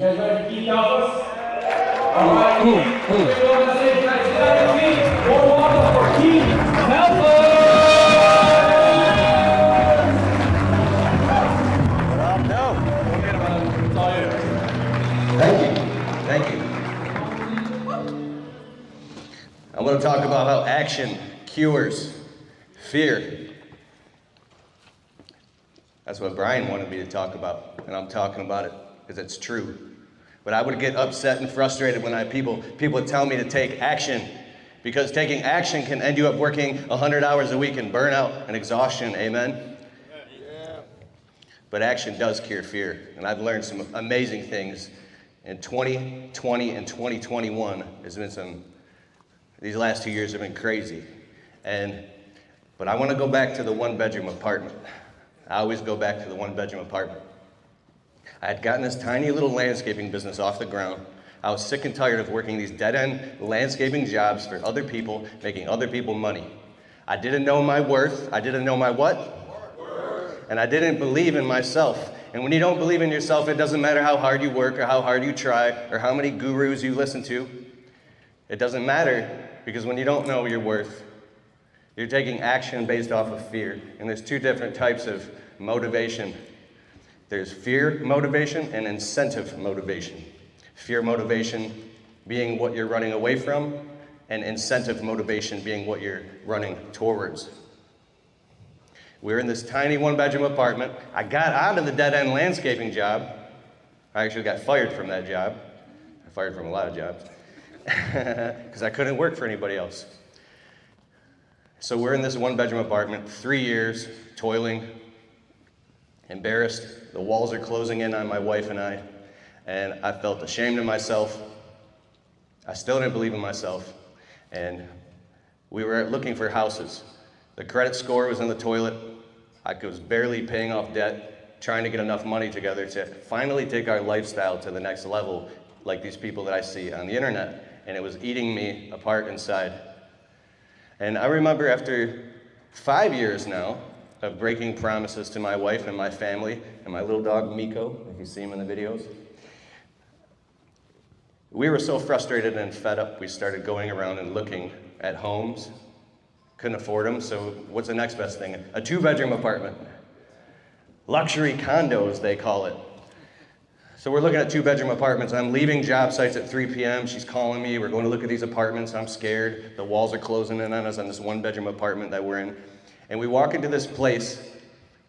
guys ready to keep Kalfas? All right, warm up for Keith Kalfas! Thank you. I'm going to talk about how action cures fear. That's what Brian wanted me to talk about, and I'm talking about it because it's true. But I would get upset and frustrated when people would tell me to take action, because taking action can end you up working 100 hours a week in burnout and exhaustion, amen? Yeah. But action does cure fear, and I've learned some amazing things. In 2020 and 2021, these last 2 years have been crazy. But I want to go back to the one-bedroom apartment. I always go back to the one-bedroom apartment. I had gotten this tiny little landscaping business off the ground. I was sick and tired of working these dead-end landscaping jobs for other people, making other people money. I didn't know my worth. I didn't know my what? Worth. And I didn't believe in myself. And when you don't believe in yourself, it doesn't matter how hard you work or how hard you try or how many gurus you listen to. It doesn't matter, because when you don't know your worth, you're taking action based off of fear. And there's two different types of motivation. There's fear motivation and incentive motivation. Fear motivation being what you're running away from, and incentive motivation being what you're running towards. We're in this tiny one-bedroom apartment. I got out of the dead-end landscaping job. I actually got fired from that job. I fired from a lot of jobs because I couldn't work for anybody else. So we're in this one-bedroom apartment, 3 years, toiling, embarrassed. The walls are closing in on my wife and I felt ashamed of myself. I still didn't believe in myself, and we were looking for houses. The credit score was in the toilet. I was barely paying off debt, trying to get enough money together to finally take our lifestyle to the next level, like these people that I see on the internet, and it was eating me apart inside. And I remember after 5 years now of breaking promises to my wife and my family and my little dog Miko, if you see him in the videos, we were so frustrated and fed up, we started going around and looking at homes. Couldn't afford them, so what's the next best thing? A 2-bedroom apartment. Luxury condos, they call it. So we're looking at 2-bedroom apartments. I'm leaving job sites at 3 p.m. She's calling me. We're going to look at these apartments. I'm scared. The walls are closing in on us on this 1-bedroom apartment that we're in. And we walk into this place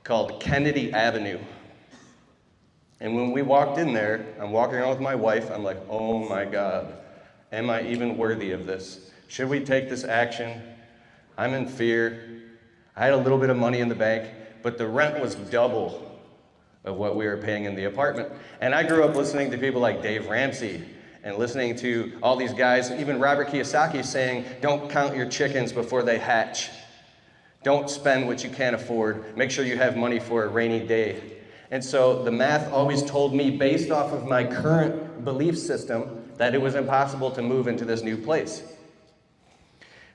called Kennedy Avenue. And when we walked in there, I'm walking around with my wife. I'm like, oh my God, am I even worthy of this? Should we take this action? I'm in fear. I had a little bit of money in the bank, but the rent was double of what we were paying in the apartment. And I grew up listening to people like Dave Ramsey and listening to all these guys, even Robert Kiyosaki saying, don't count your chickens before they hatch. Don't spend what you can't afford. Make sure you have money for a rainy day. And so the math always told me, based off of my current belief system, that it was impossible to move into this new place.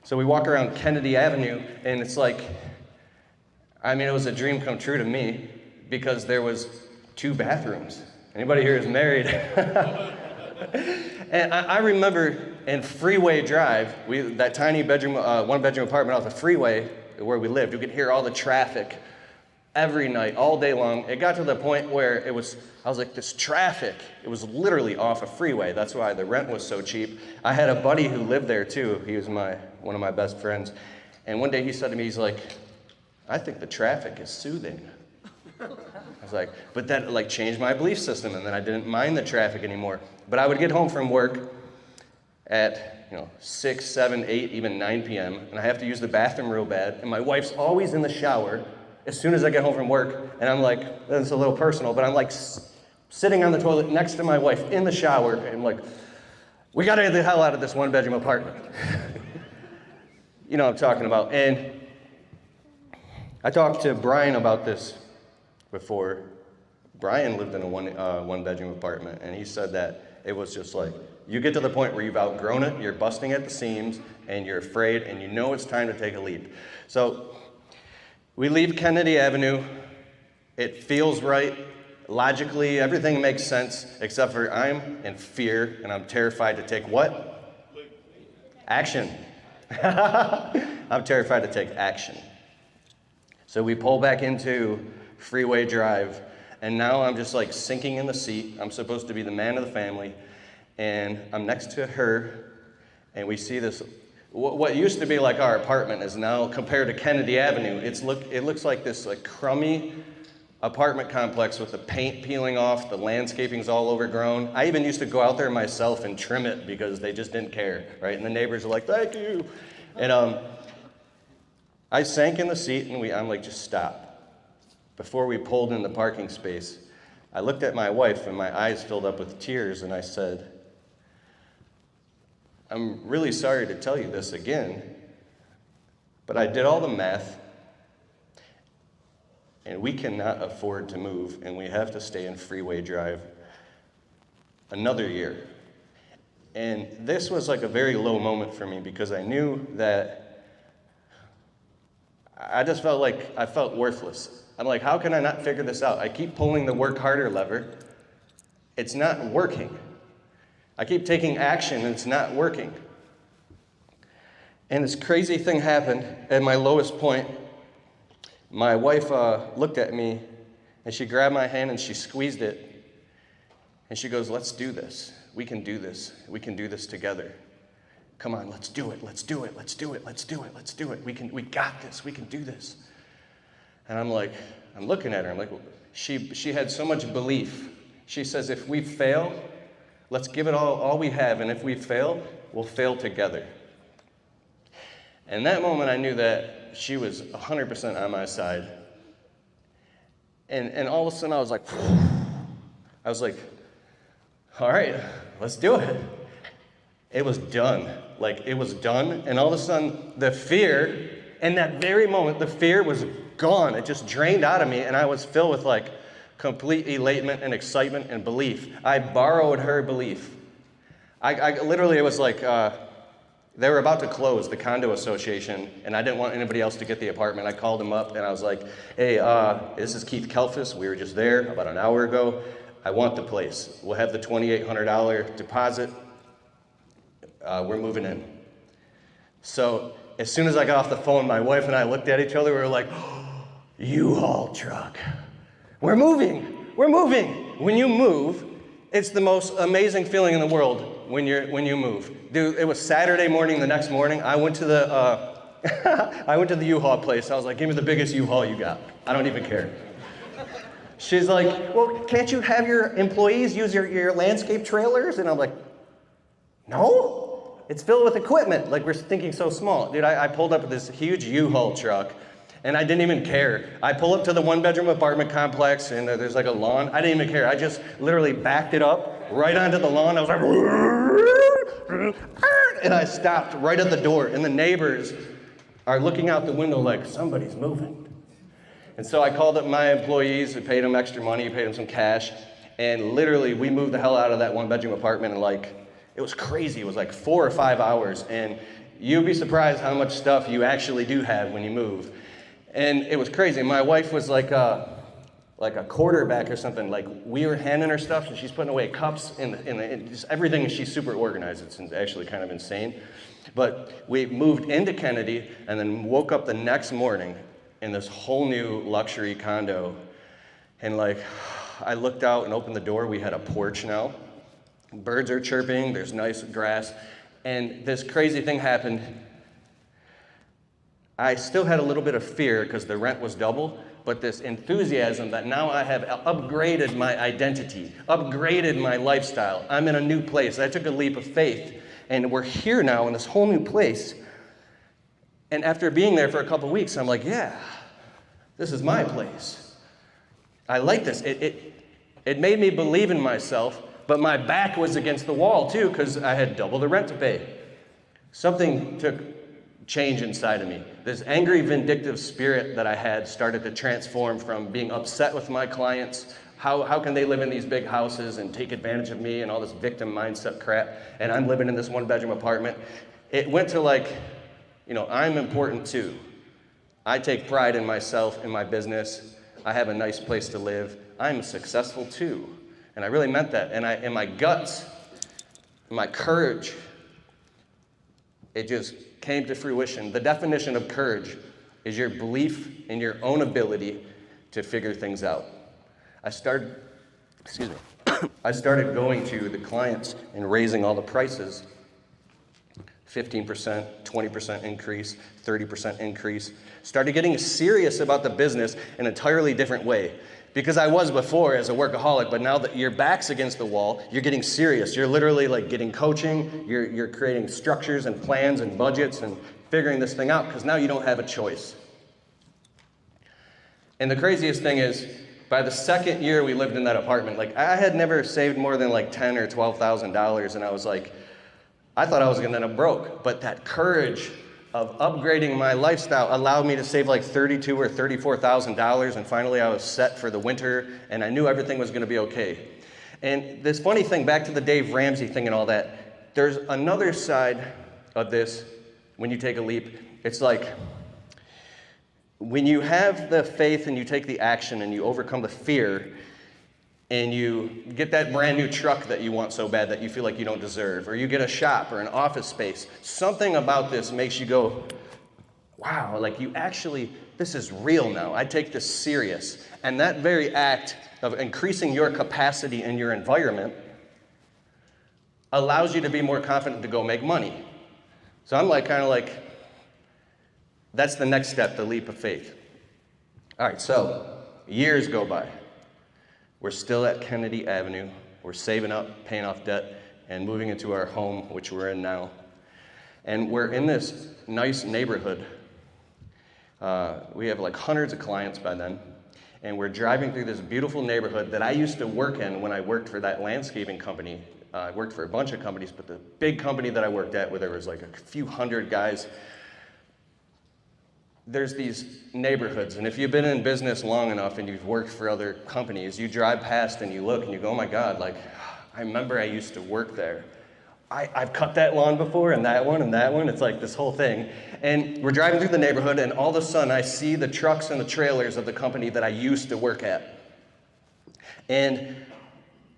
So we walk around Kennedy Avenue, and it's like, it was a dream come true to me, because there was 2 bathrooms. Anybody here is married? And I remember in Freeway Drive, that tiny bedroom, 1-bedroom apartment off the freeway where we lived, you could hear all the traffic every night, all day long. It got to the point where I was like, this traffic, it was literally off a freeway. That's why the rent was so cheap. I had a buddy who lived there too. He was one of my best friends. And one day he said to me, he's like, I think the traffic is soothing. I was like, but that changed my belief system, and then I didn't mind the traffic anymore. But I would get home from work at 6, 7, 8, even 9 p.m., and I have to use the bathroom real bad, and my wife's always in the shower as soon as I get home from work, and I'm like, it's a little personal, but I'm like sitting on the toilet next to my wife in the shower, and I'm like, we gotta get the hell out of this 1-bedroom apartment. You know what I'm talking about. And I talked to Brian about this before. Brian lived in a one-bedroom apartment, and he said that it was just like, you get to the point where you've outgrown it, you're busting at the seams, and you're afraid, and you know it's time to take a leap. So we leave Kennedy Avenue. It feels right. logically, everything makes sense, except for I'm in fear and I'm terrified to take what? Action. I'm terrified to take action. So we pull back into freeway drive, and now I'm just like sinking in the seat. I'm supposed to be the man of the family, and I'm next to her, and we see this, what used to be like our apartment is now, compared to Kennedy Avenue, it looks like this like crummy apartment complex with the paint peeling off, the landscaping's all overgrown. I even used to go out there myself and trim it because they just didn't care, right? And the neighbors are like, thank you. And I sank in the seat, and I'm like, just stop. Before we pulled in the parking space, I looked at my wife, and my eyes filled up with tears, and I said, I'm really sorry to tell you this again, but I did all the math, and we cannot afford to move, and we have to stay in freeway drive another year. And this was like a very low moment for me because I knew that I just felt like I felt worthless. I'm like, how can I not figure this out? I keep pulling the work harder lever. It's not working. I keep taking action and it's not working. And this crazy thing happened at my lowest point. My wife looked at me and she grabbed my hand and she squeezed it. And she goes, let's do this. We can do this. We can do this together. Come on, let's do it. Let's do it. Let's do it. Let's do it. Let's do it. We got this. We can do this. And I'm like, I'm looking at her. I'm like, she had so much belief. She says, if we fail, let's give it all we have. And if we fail, we'll fail together. And that moment I knew that she was 100% on my side. And all of a sudden I was like, all right, let's do it. It was done. Like, it was done. And all of a sudden, the fear, in that very moment, the fear was gone. It just drained out of me, and I was filled with, like, complete elatement and excitement and belief. I borrowed her belief. I literally, it was like, they were about to close, the condo association, and I didn't want anybody else to get the apartment. I called them up, and I was like, hey, this is Keith Kalfas. We were just there about an hour ago. I want the place. We'll have the $2,800 deposit. We're moving in. So as soon as I got off the phone, my wife and I looked at each other. We were like, U-Haul truck. We're moving. We're moving. When you move, it's the most amazing feeling in the world when you move. Dude, it was Saturday morning. The next morning, I went to the U-Haul place. I was like, give me the biggest U-Haul you got. I don't even care. She's like, well, can't you have your employees use your landscape trailers? And I'm like, no, it's filled with equipment. Like, we're thinking so small. Dude, I pulled up with this huge U-Haul truck, and I didn't even care. I pull up to the one-bedroom apartment complex, and there's like a lawn. I didn't even care. I just literally backed it up right onto the lawn. I was like, and I stopped right at the door, and the neighbors are looking out the window like, somebody's moving. And so I called up my employees and paid them extra money, paid them some cash, and literally we moved the hell out of that one-bedroom apartment in it was crazy. It was like 4 or 5 hours, and you'd be surprised how much stuff you actually do have when you move. And it was crazy. My wife was like a quarterback or something. Like, we were handing her stuff, and she's putting away cups and just everything. She's super organized. It's actually kind of insane. But we moved into Kennedy and then woke up the next morning in this whole new luxury condo. And like, I looked out and opened the door. We had a porch now. Birds are chirping, there's nice grass, and this crazy thing happened. I still had a little bit of fear because the rent was double, but this enthusiasm that now I have upgraded my identity, upgraded my lifestyle. I'm in a new place. I took a leap of faith, and we're here now in this whole new place. And after being there for a couple weeks, I'm like, yeah, this is my place. I like this. It made me believe in myself. But my back was against the wall, too, because I had double the rent to pay. Something took change inside of me. This angry, vindictive spirit that I had started to transform from being upset with my clients. How can they live in these big houses and take advantage of me and all this victim mindset crap, and I'm living in this one-bedroom apartment. It went to like, I'm important, too. I take pride in myself, in my business. I have a nice place to live. I'm successful too. And I really meant that. And in my guts, my courage, it just came to fruition. The definition of courage is your belief in your own ability to figure things out. I started going to the clients and raising all the prices, 15%, 20% increase, 30% increase. Started getting serious about the business in an entirely different way. Because I was before as a workaholic, but now that your back's against the wall, you're getting serious. You're literally like getting coaching, you're creating structures and plans and budgets and figuring this thing out, because now you don't have a choice. And the craziest thing is, by the second year we lived in that apartment, like I had never saved more than like $10,000 or $12,000, and I was like, I thought I was gonna end up broke, but that courage of upgrading my lifestyle allowed me to save like $32,000 or $34,000, and finally I was set for the winter, and I knew everything was gonna be okay. And this funny thing, back to the Dave Ramsey thing and all that, there's another side of this when you take a leap. It's like, when you have the faith and you take the action and you overcome the fear, and you get that brand new truck that you want so bad that you feel like you don't deserve, or you get a shop or an office space, something about this makes you go, wow, like you actually, this is real now. I take this serious. And that very act of increasing your capacity in your environment allows you to be more confident to go make money. So I'm like, kind of like, that's the next step, the leap of faith. All right, so years go by. We're still at Kennedy Avenue. We're saving up, paying off debt, and moving into our home, which we're in now. And we're in this nice neighborhood. We have like hundreds of clients by then. And we're driving through this beautiful neighborhood that I used to work in when I worked for that landscaping company. I worked for a bunch of companies, but the big company that I worked at, where there was like a few hundred guys, there's these neighborhoods, and if you've been in business long enough and you've worked for other companies, you drive past and you look and you go, oh my God, like, I remember I used to work there. I've cut that lawn before, and that one, and that one. It's like this whole thing. And we're driving through the neighborhood, and all of a sudden I see the trucks and the trailers of the company that I used to work at. And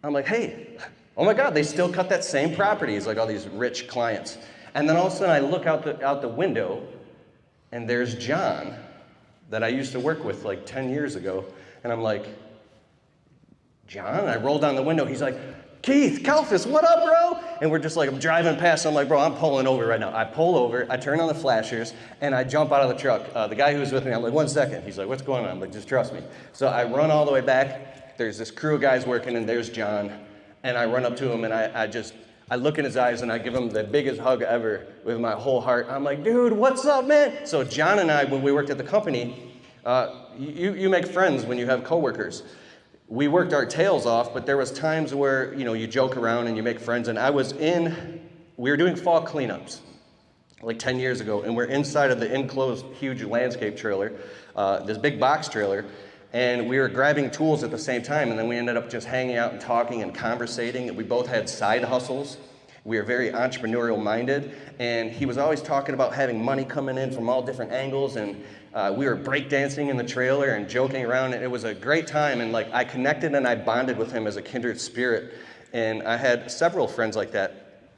I'm like, hey, oh my God, they still cut that same property. It's like all these rich clients. And then all of a sudden I look out the window, and there's John that I used to work with like 10 years ago. And I'm like, John? I roll down the window. He's like, Keith, Kalfas, what up, bro? And we're just like, I'm driving past. I'm like, bro, I'm pulling over right now. I pull over, I turn on the flashers, and I jump out of the truck. The guy who was with me, I'm like, 1 second. He's like, what's going on? I'm like, just trust me. So I run all the way back. There's this crew of guys working, and there's John. And I run up to him, and I look in his eyes, and I give him the biggest hug ever with my whole heart. I'm like, dude, what's up, man? So John and I, when we worked at the company, you make friends when you have coworkers. We worked our tails off, but there was times where, you joke around and you make friends. And we were doing fall cleanups like 10 years ago, and we're inside of the enclosed huge landscape trailer, this big box trailer. And we were grabbing tools at the same time, and then we ended up just hanging out and talking and conversating. We both had side hustles. We were very entrepreneurial minded, and he was always talking about having money coming in from all different angles, and we were breakdancing in the trailer and joking around, and it was a great time, and like I connected and I bonded with him as a kindred spirit. And I had several friends like that,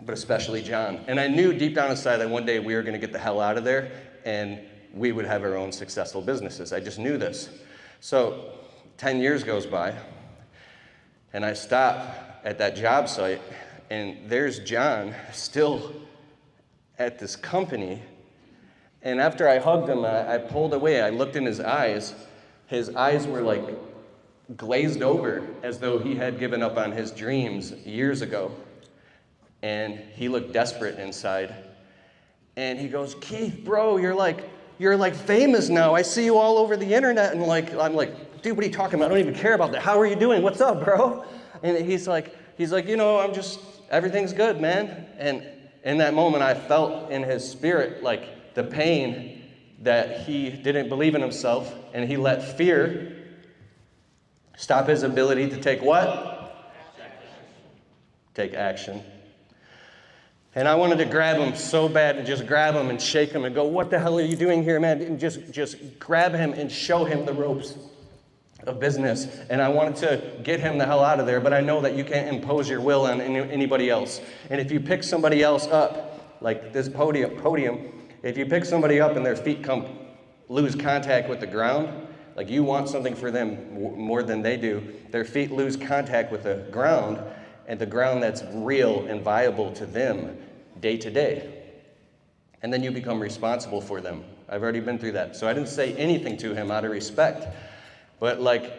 but especially John. And I knew deep down inside that one day we were gonna get the hell out of there, and we would have our own successful businesses. I just knew this. So 10 years goes by, and I stop at that job site, and there's John still at this company. And after I hugged him, I pulled away. I looked in his eyes. His eyes were like glazed over, as though he had given up on his dreams years ago. And he looked desperate inside. And he goes, Keith, bro, you're like famous now. I see you all over the internet. And I'm like, dude, what are you talking about? I don't even care about that. How are you doing? What's up, bro? And he's like, everything's good, man. And in that moment, I felt in his spirit, like the pain that he didn't believe in himself, and he let fear stop his ability to take what? Take action. And I wanted to grab him so bad, and just grab him and shake him and go, what the hell are you doing here, man? And just grab him and show him the ropes. of business, and I wanted to get him the hell out of there, but I know that you can't impose your will on anybody else. And if you pick somebody else up, like this podium, if you pick somebody up and their feet lose contact with the ground, like you want something for them more than they do, their feet lose contact with the ground, and the ground that's real and viable to them day to day. And then you become responsible for them. I've already been through that. So I didn't say anything to him out of respect. But like,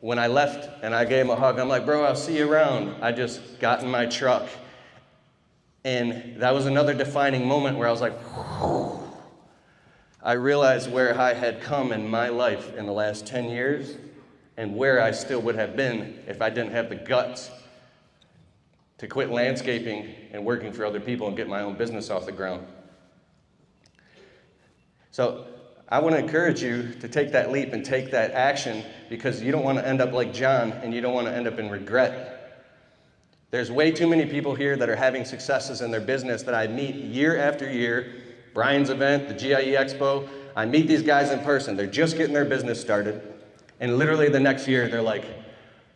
when I left and I gave him a hug, I'm like, bro, I'll see you around. I just got in my truck. And that was another defining moment where I was like, whew. I realized where I had come in my life in the last 10 years and where I still would have been if I didn't have the guts to quit landscaping and working for other people and get my own business off the ground. So I want to encourage you to take that leap and take that action, because you don't want to end up like John, and you don't want to end up in regret. There's way too many people here that are having successes in their business that I meet year after year. Brian's event, the GIE Expo, I meet these guys in person. They're just getting their business started. And literally the next year, they're like,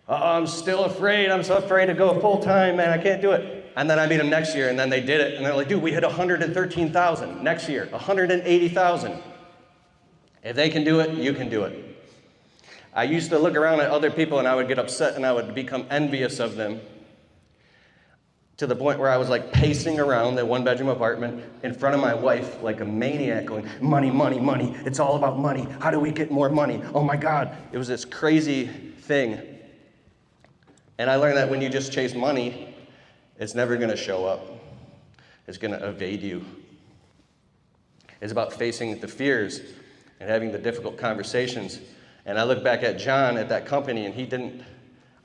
oh, I'm still afraid. I'm so afraid to go full time, man. I can't do it. And then I meet them next year, and then they did it. And they're like, dude, we hit 113,000. Next year, 180,000. If they can do it, you can do it. I used to look around at other people, and I would get upset, and I would become envious of them, to the point where I was like pacing around that one-bedroom apartment in front of my wife like a maniac, going, money, money, money. It's all about money. How do we get more money? Oh my God. It was this crazy thing. And I learned that when you just chase money, it's never going to show up. It's going to evade you. It's about facing the fears and having the difficult conversations. And I look back at John at that company, and he didn't,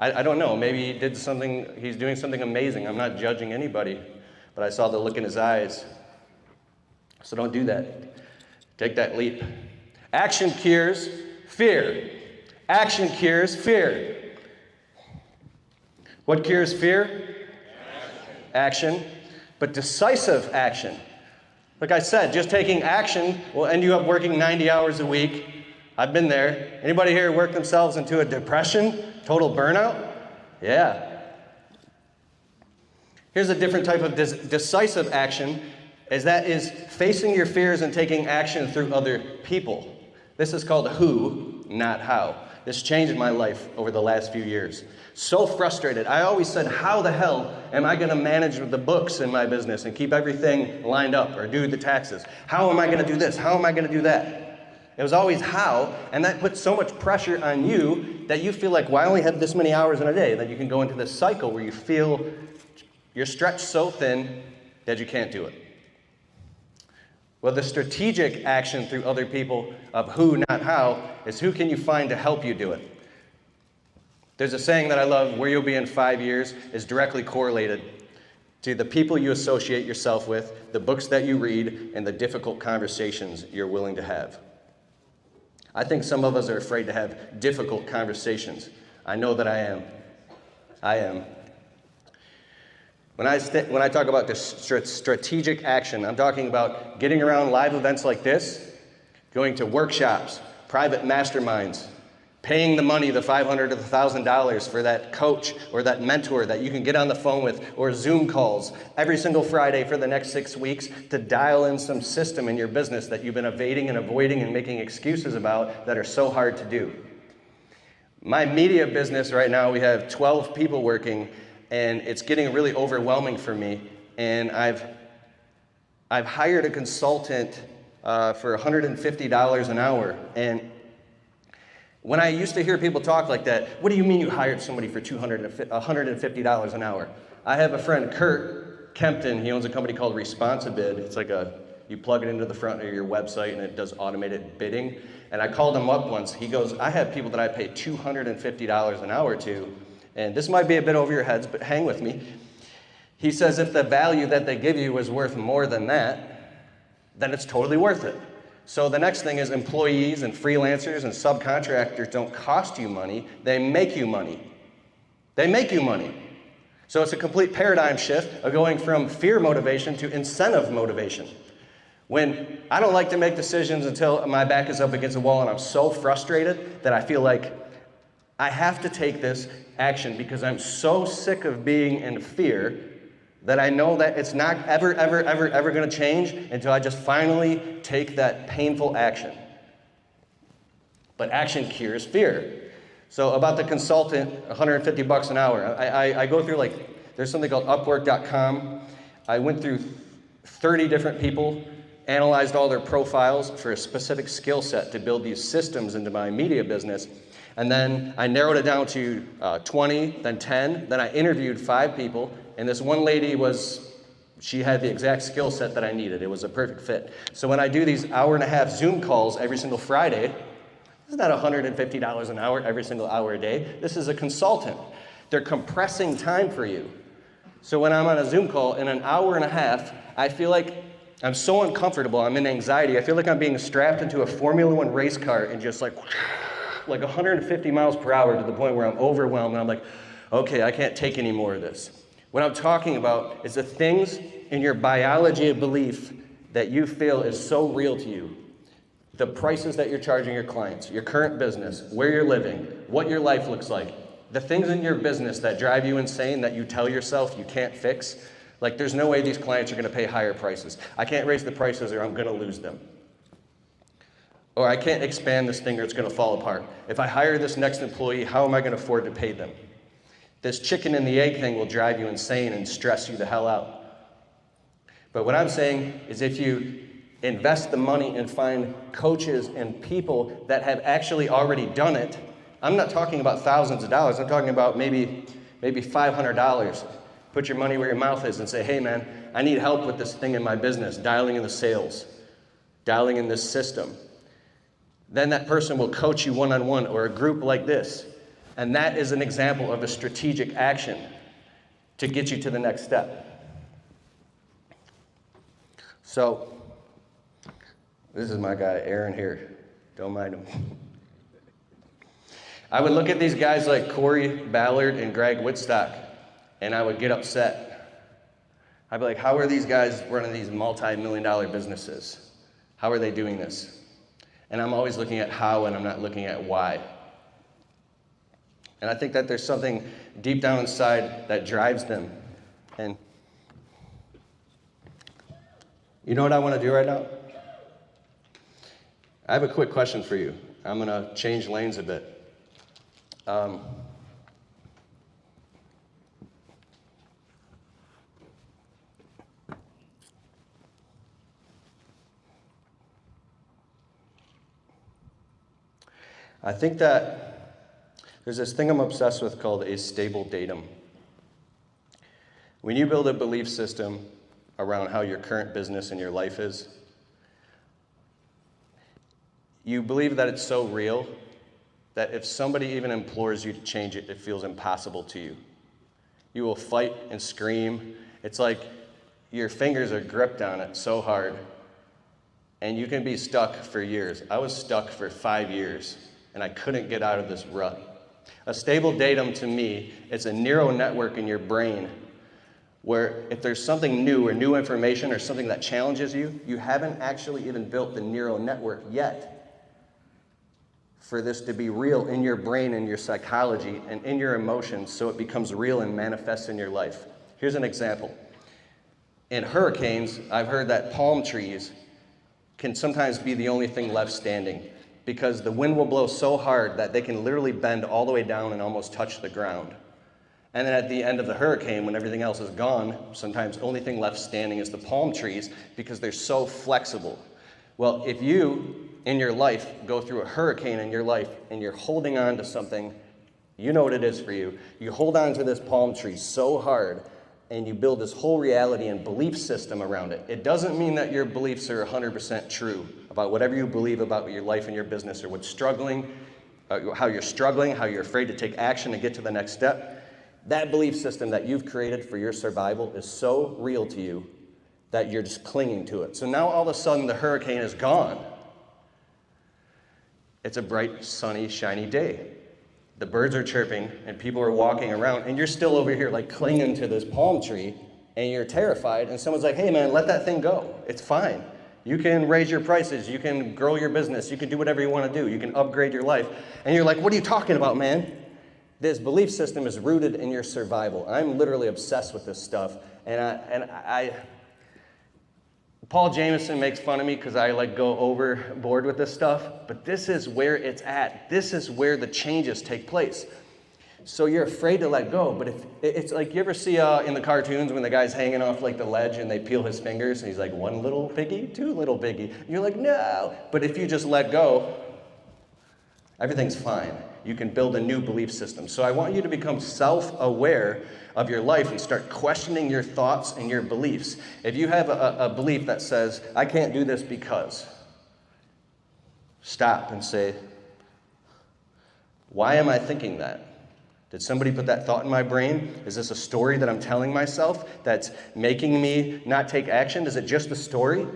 I don't know, maybe he did something, he's doing something amazing. I'm not judging anybody, but I saw the look in his eyes. So don't do that. Take that leap. Action cures fear. Action cures fear. What cures fear? Action. But decisive action. Like I said, just taking action will end you up working 90 hours a week. I've been there. Anybody here work themselves into a depression? Total burnout? Yeah. Here's a different type of decisive action, that is facing your fears and taking action through other people. This is called who, not how. This changed my life over the last few years. So frustrated. I always said, how the hell am I going to manage the books in my business and keep everything lined up or do the taxes? How am I going to do this? How am I going to do that? It was always how, and that puts so much pressure on you that you feel like, well, I only have this many hours in a day. That you can go into this cycle where you feel you're stretched so thin that you can't do it. Well, the strategic action through other people of who, not how, is who can you find to help you do it? There's a saying that I love, where you'll be in 5 years is directly correlated to the people you associate yourself with, the books that you read, and the difficult conversations you're willing to have. I think some of us are afraid to have difficult conversations. I know that I am. I am. When I talk about this strategic action, I'm talking about getting around live events like this, going to workshops, private masterminds, paying the money, the $500 to the $1,000 for that coach or that mentor that you can get on the phone with, or Zoom calls every single Friday for the next 6 weeks to dial in some system in your business that you've been evading and avoiding and making excuses about that are so hard to do. My media business right now, we have 12 people working, and it's getting really overwhelming for me. And I've hired a consultant for $150 an hour. And when I used to hear people talk like that, what do you mean you hired somebody for $150 an hour? I have a friend, Kurt Kempton. He owns a company called Responsibid. It's like you plug it into the front of your website and it does automated bidding. And I called him up once. He goes, I have people that I pay $250 an hour to, and this might be a bit over your heads, but hang with me. He says if the value that they give you is worth more than that, then it's totally worth it. So the next thing is employees and freelancers and subcontractors don't cost you money, they make you money. They make you money. So it's a complete paradigm shift of going from fear motivation to incentive motivation. When I don't like to make decisions until my back is up against the wall and I'm so frustrated that I feel like I have to take this action because I'm so sick of being in fear that I know that it's not ever going to change until I just finally take that painful action. But action cures fear. So about the consultant, $150 an hour. I go through there's something called Upwork.com. I went through 30 different people, analyzed all their profiles for a specific skill set to build these systems into my media business. And then I narrowed it down to 20, then 10. Then I interviewed 5 people. And this one lady she had the exact skill set that I needed. It was a perfect fit. So when I do these hour-and-a-half Zoom calls every single Friday, this is not $150 an hour every single hour a day. This is a consultant. They're compressing time for you. So when I'm on a Zoom call in an hour and a half, I feel like I'm so uncomfortable. I'm in anxiety. I feel like I'm being strapped into a Formula One race car and just like 150 miles per hour to the point where I'm overwhelmed and I'm like, okay, I can't take any more of this. What I'm talking about is the things in your biology of belief that you feel is so real to you. The prices that you're charging your clients, your current business, where you're living, what your life looks like, the things in your business that drive you insane that you tell yourself you can't fix. Like, there's no way these clients are going to pay higher prices. I can't raise the prices or I'm going to lose them. Or I can't expand this thing or it's going to fall apart. If I hire this next employee, how am I going to afford to pay them? This chicken and the egg thing will drive you insane and stress you the hell out. But what I'm saying is if you invest the money and find coaches and people that have actually already done it, I'm not talking about thousands of dollars, I'm talking about maybe $500. Put your money where your mouth is and say, hey man, I need help with this thing in my business, dialing in the sales, dialing in this system. Then that person will coach you one-on-one or a group like this. And that is an example of a strategic action to get you to the next step. So, this is my guy, Aaron here. Don't mind him. I would look at these guys like Corey Ballard and Greg Whitstock, and I would get upset. I'd be like, how are these guys running these multi-million-dollar businesses? How are they doing this? And I'm always looking at how, and I'm not looking at why. And I think that there's something deep down inside that drives them. And you know what I want to do right now? I have a quick question for you. I'm going to change lanes a bit. I think that there's this thing I'm obsessed with called a stable datum. When you build a belief system around how your current business and your life is, you believe that it's so real that if somebody even implores you to change it, it feels impossible to you. You will fight and scream. It's like your fingers are gripped on it so hard, and you can be stuck for years. I was stuck for 5 years, and I couldn't get out of this rut. A stable datum to me is a neural network in your brain where if there's something new or new information or something that challenges you, you haven't actually even built the neural network yet for this to be real in your brain and your psychology and in your emotions so it becomes real and manifests in your life. Here's an example. In hurricanes, I've heard that palm trees can sometimes be the only thing left standing because the wind will blow so hard that they can literally bend all the way down and almost touch the ground. And then at the end of the hurricane, when everything else is gone, sometimes the only thing left standing is the palm trees because they're so flexible. Well, if you, in your life, go through a hurricane in your life and you're holding on to something, you know what it is for you. You hold on to this palm tree so hard and you build this whole reality and belief system around it. It doesn't mean that your beliefs are 100% true about whatever you believe about your life and your business or what's struggling, how you're struggling, how you're afraid to take action and get to the next step. That belief system that you've created for your survival is so real to you that you're just clinging to it. So now all of a sudden the hurricane is gone. It's a bright, sunny, shiny day. The birds are chirping and people are walking around and you're still over here like clinging to this palm tree and you're terrified and someone's like, hey man, let that thing go. It's fine. You can raise your prices, you can grow your business, you can do whatever you want to do, you can upgrade your life. And you're like, what are you talking about, man? This belief system is rooted in your survival. I'm literally obsessed with this stuff. Paul Jameson makes fun of me because I like go overboard with this stuff, but this is where it's at. This is where the changes take place. So you're afraid to let go, but if it's like, you ever see in the cartoons when the guy's hanging off like the ledge and they peel his fingers and he's like, 1 little piggy, 2 little piggy. And you're like, no. But if you just let go, everything's fine. You can build a new belief system. So I want you to become self-aware of your life and start questioning your thoughts and your beliefs. If you have a belief that says, I can't do this because, stop and say, why am I thinking that? Did somebody put that thought in my brain? Is this a story that I'm telling myself that's making me not take action? Is it just a story?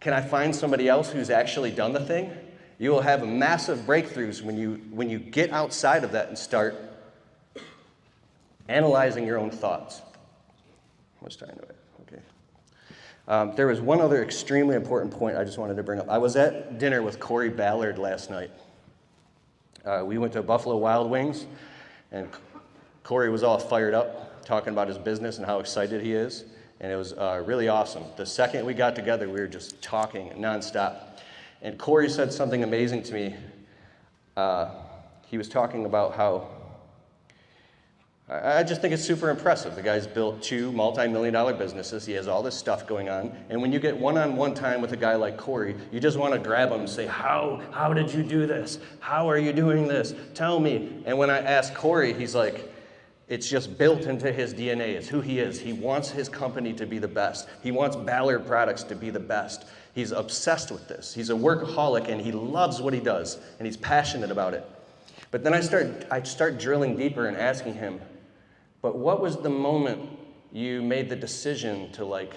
Can I find somebody else who's actually done the thing? You will have massive breakthroughs when you get outside of that and start analyzing your own thoughts. How much time do I have? Okay. There was one other extremely important point I just wanted to bring up. I was at dinner with Corey Ballard last night. We went to Buffalo Wild Wings, and Corey was all fired up, talking about his business and how excited he is, and it was really awesome. The second we got together, we were just talking nonstop. And Corey said something amazing to me. He was talking about how, I just think it's super impressive. The guy's built 2 multi-million-dollar businesses. He has all this stuff going on. And when you get one-on-one time with a guy like Corey, you just want to grab him and say, how did you do this? How are you doing this? Tell me. And when I ask Corey, he's like, it's just built into his DNA. It's who he is. He wants his company to be the best. He wants Ballard products to be the best. He's obsessed with this. He's a workaholic, and he loves what he does, and he's passionate about it. But then I start drilling deeper and asking him, but what was the moment you made the decision to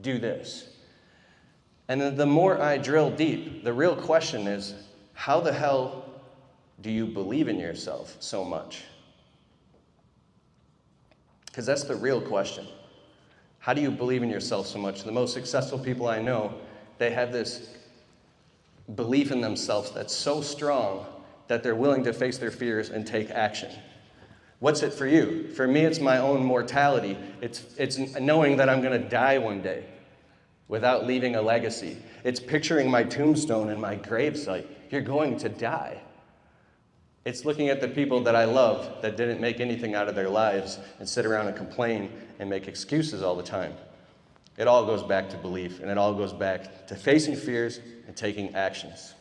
do this? And then the more I drill deep, the real question is, how the hell do you believe in yourself so much? Because that's the real question. How do you believe in yourself so much? The most successful people I know, they have this belief in themselves that's so strong that they're willing to face their fears and take action. What's it for you? For me, it's my own mortality. It's knowing that I'm going to die one day without leaving a legacy. It's picturing my tombstone and my gravesite. You're going to die. It's looking at the people that I love that didn't make anything out of their lives and sit around and complain and make excuses all the time. It all goes back to belief, and it all goes back to facing fears and taking actions.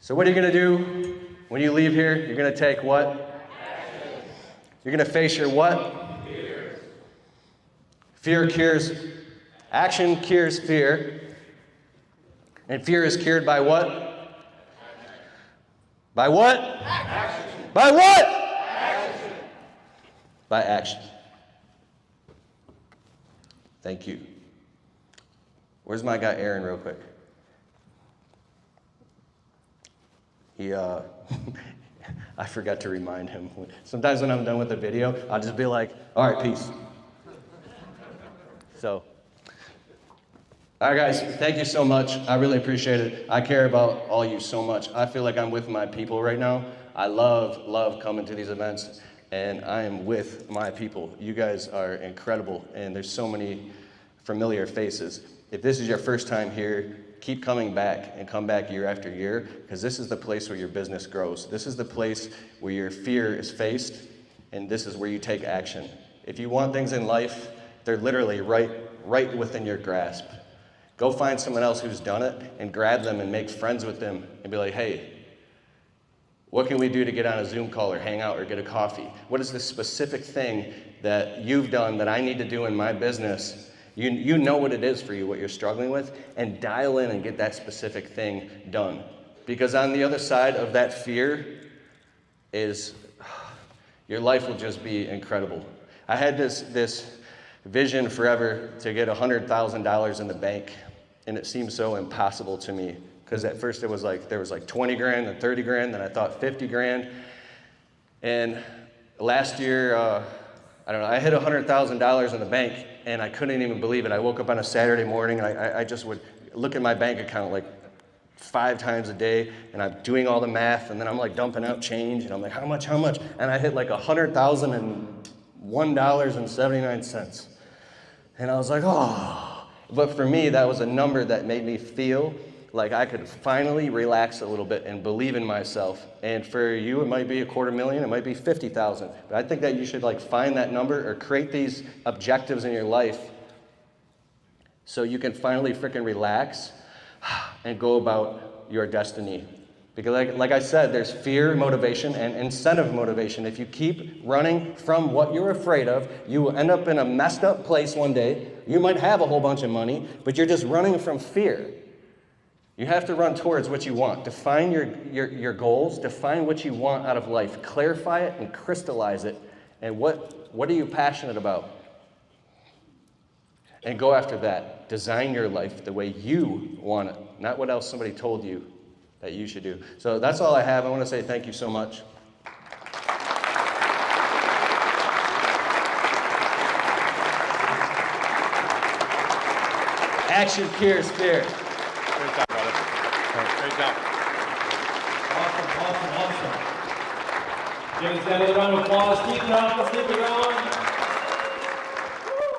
So what are you going to do when you leave here? You're going to take what? Action. You're going to face your what? Fear. Fear cures, action cures fear. And fear is cured by what? By what? Action. By what? Action. By action. Thank you. Where's my guy Aaron real quick? He, I forgot to remind him. Sometimes when I'm done with the video, I'll just be like, all right, peace. So, all right, guys, thank you so much. I really appreciate it. I care about all you so much. I feel like I'm with my people right now. I love coming to these events, and I am with my people. You guys are incredible, and there's so many familiar faces. If this is your first time here, keep coming back and come back year after year, because this is the place where your business grows. This is the place where your fear is faced, and this is where you take action. If you want things in life, they're literally right within your grasp. Go find someone else who's done it and grab them and make friends with them and be like, hey, what can we do to get on a Zoom call or hang out or get a coffee? What is this specific thing that you've done that I need to do in my business? You know what it is for you, what you're struggling with, and dial in and get that specific thing done. Because on the other side of that fear is your life will just be incredible. I had this vision forever to get $100,000 in the bank, and it seemed so impossible to me. Because at first it was like, there was like 20 grand and 30 grand, then I thought 50 grand. And last year, I don't know, I hit $100,000 in the bank, and I couldn't even believe it. I woke up on a Saturday morning, and I just would look at my bank account like, 5 times a day, and I'm doing all the math, and then I'm like dumping out change, and I'm like, how much? And I hit like $100,001.79. And I was like, oh. But for me, that was a number that made me feel like I could finally relax a little bit and believe in myself. And for you, it might be $250,000, it might be 50,000. But I think that you should like find that number or create these objectives in your life so you can finally freaking relax and go about your destiny. Because like I said, there's fear motivation and incentive motivation. If you keep running from what you're afraid of, you will end up in a messed up place one day. You might have a whole bunch of money, but you're just running from fear. You have to run towards what you want. Define your goals. Define what you want out of life. Clarify it and crystallize it. And what are you passionate about? And go after that. Design your life the way you want it, not what else somebody told you that you should do. So that's all I have. I want to say thank you so much. Action cures fear. Great job, brother. Great job. Awesome. Give us another round of applause. Keep it on.